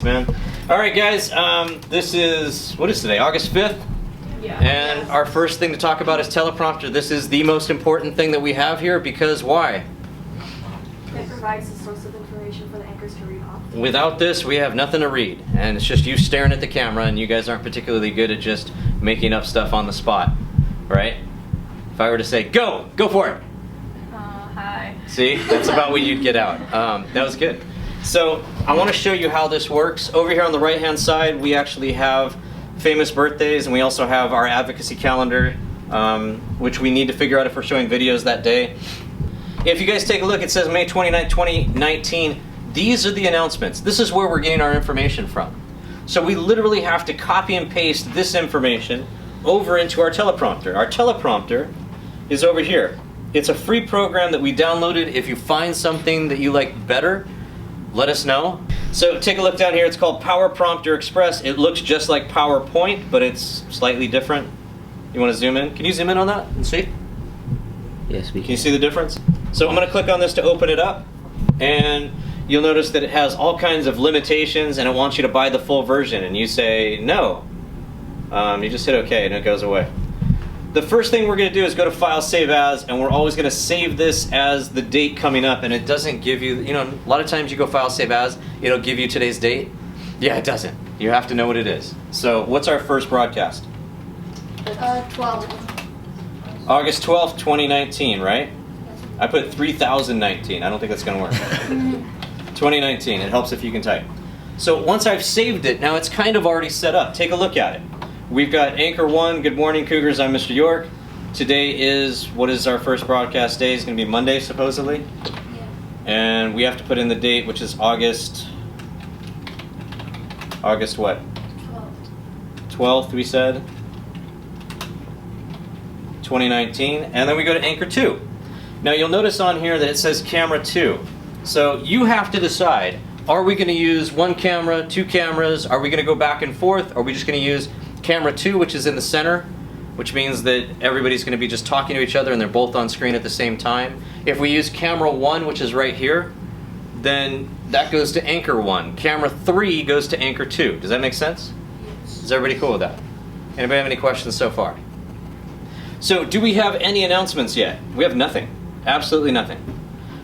man. All right, guys. This is, what is today? August 5th? Yeah. And our first thing to talk about is Teleprompter. This is the most important thing that we have here because why? It provides a source of information for the anchors to read off. Without this, we have nothing to read. And it's just you staring at the camera, and you guys aren't particularly good at just making up stuff on the spot, right? If I were to say, go for it. Hi. See, that's about what you'd get out. That was good. So I want to show you how this works. Over here on the right-hand side, we actually have famous birthdays, and we also have our advocacy calendar, which we need to figure out if we're showing videos that day. If you guys take a look, it says May 29, 2019. These are the announcements. This is where we're getting our information from. So we literally have to copy and paste this information over into our teleprompter. Our teleprompter is over here. It's a free program that we downloaded. If you find something that you like better, let us know. So take a look down here. It's called Power Prompter Express. It looks just like PowerPoint, but it's slightly different. You want to zoom in? Can you zoom in on that and see? Yes, we Can you see the difference? So I'm going to click on this to open it up, and you'll notice that it has all kinds of limitations, and it wants you to buy the full version, and you say no. You just hit OK, and it goes away. The first thing we're going to do is go to File, Save As, and we're always going to save this as the date coming up, and it doesn't give you, a lot of times you go File, Save As, it'll give you today's date. Yeah, it doesn't. You have to know what it is. So what's our first broadcast? 12. August 12th, 2019, right? I put 3019. I don't think that's going to work. 2019. It helps if you can type. So once I've saved it, now it's kind of already set up. Take a look at it. We've got Anchor 1, Good Morning Cougars, I'm Mr. York. Today is, what is our first broadcast day? It's going to be Monday, supposedly. Yeah. And we have to put in the date, which is August what? 12th, we said. 2019. And then we go to Anchor 2. Now you'll notice on here that it says Camera 2. So you have to decide, are we going to use one camera, two cameras? Are we going to go back and forth? Are we just going to use Camera 2, which is in the center, which means that everybody's going to be just talking to each other and they're both on screen at the same time. If we use Camera 1, which is right here, then that goes to Anchor 1. Camera 3 goes to Anchor 2. Does that make sense? Yes. Is everybody cool with that? Anybody have any questions so far? So, do we have any announcements yet? We have nothing. Absolutely nothing.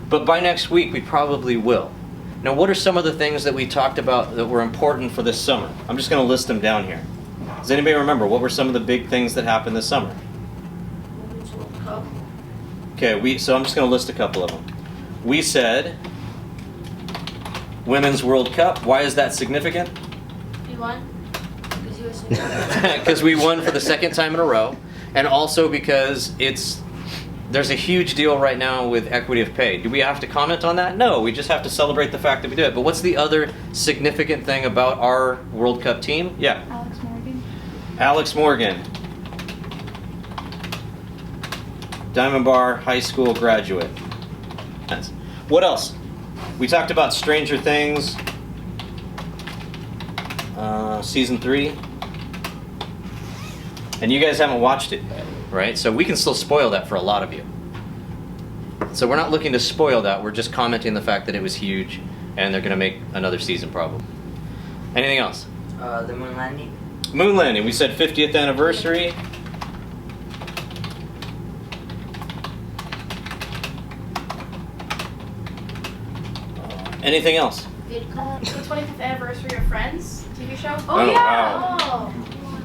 But by next week, we probably will. Now, what are some of the things that we talked about that were important for this summer? I'm just going to list them down here. Does anybody remember what were some of the big things that happened this summer? Okay, so I'm just going to list a couple of them. We said Women's World Cup. Why is that significant? You won? Because USA. Because we won for the second time in a row, and also because there's a huge deal right now with equity of pay. Do we have to comment on that? No, we just have to celebrate the fact that we do it. But what's the other significant thing about our World Cup team? Yeah. Alex Morgan. Alex Morgan. Diamond Bar High School graduate. Yes. What else? We talked about Stranger Things. Season 3. And you guys haven't watched it yet, right? So we can still spoil that for a lot of you. So we're not looking to spoil that. We're just commenting the fact that it was huge and they're going to make another season probably. Anything else? The moon landing. Moon landing. We said 50th anniversary. Anything else? The 25th anniversary of Friends TV show. Oh, wow. Oh.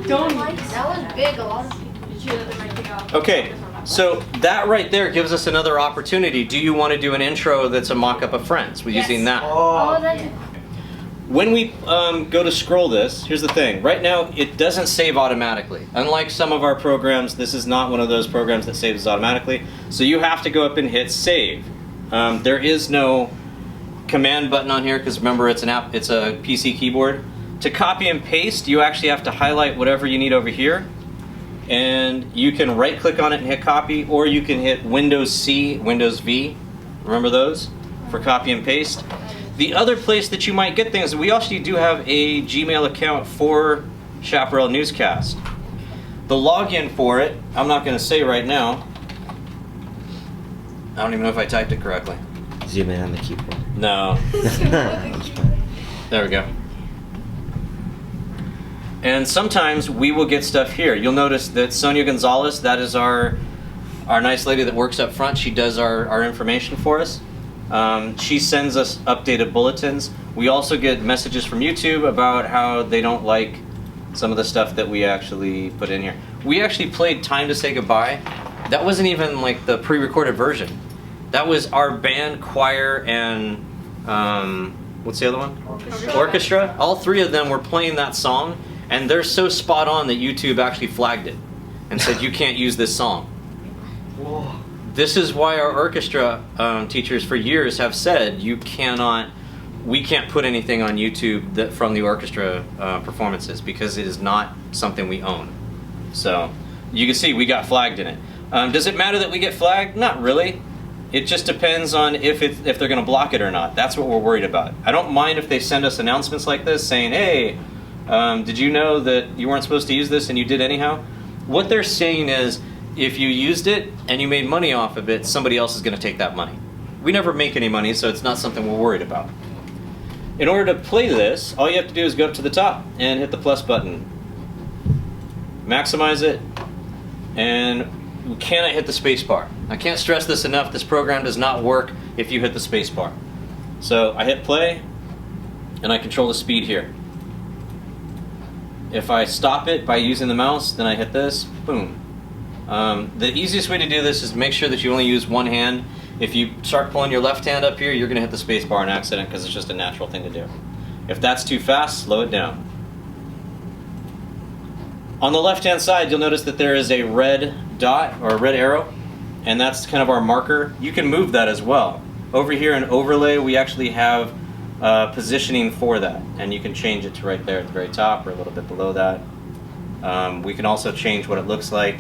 Don't That was big. A lot of people. Did you let them write it off? Okay, so that right there gives us another opportunity. Do you want to do an intro that's a mock-up of Friends? We're using that. Oh, that's When we go to scroll this, here's the thing. Right now, it doesn't save automatically. Unlike some of our programs, this is not one of those programs that saves automatically. So you have to go up and hit save. There is no command button on here because remember it's a PC keyboard. To copy and paste, you actually have to highlight whatever you need over here. And you can right-click on it and hit copy, or you can hit Windows C, Windows V. Remember those? For copy and paste. The other place that you might get things, we actually do have a Gmail account for Chaparral Newscast. The login for it, I'm not going to say right now. I don't even know if I typed it correctly. Zoom in on the keyboard. No. There we go. And sometimes we will get stuff here. You'll notice that Sonia Gonzalez, that is our nice lady that works up front. She does our information for us. She sends us updated bulletins. We also get messages from YouTube about how they don't like some of the stuff that we actually put in here. We actually played Time to Say Goodbye. That wasn't even like the pre-recorded version. That was our band, choir, and what's the other one? Orchestra. All three of them were playing that song, and they're so spot on that YouTube actually flagged it and said you can't use this song. Whoa. This is why our orchestra teachers for years have said we can't put anything on YouTube from the orchestra performances because it is not something we own. So you can see we got flagged in it. Does it matter that we get flagged? Not really. It just depends on if they're going to block it or not. That's what we're worried about. I don't mind if they send us announcements like this saying, hey, did you know that you weren't supposed to use this and you did anyhow? What they're saying is, if you used it and you made money off of it, somebody else is going to take that money. We never make any money, so it's not something we're worried about. In order to play this, all you have to do is go up to the top and hit the plus button. Maximize it, and you cannot hit the space bar. I can't stress this enough, this program does not work if you hit the space bar. So I hit play, and I control the speed here. If I stop it by using the mouse, then I hit this, boom. The easiest way to do this is make sure that you only use one hand. If you start pulling your left hand up here, you're going to hit the space bar on accident because it's just a natural thing to do. If that's too fast, slow it down. On the left hand side, you'll notice that there is a red dot or a red arrow, and that's kind of our marker. You can move that as well. Over here in overlay, we actually have positioning for that, and you can change it to right there at the very top or a little bit below that. We can also change what it looks like.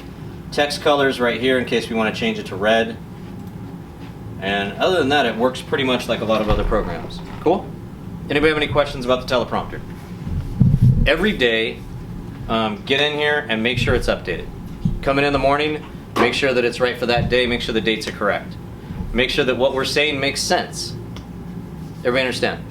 Text colors right here in case we want to change it to red. And other than that, it works pretty much like a lot of other programs. Cool? Anybody have any questions about the teleprompter? Every day, get in here and make sure it's updated. Come in the morning, make sure that it's right for that day, make sure the dates are correct. Make sure that what we're saying makes sense. Everybody understand?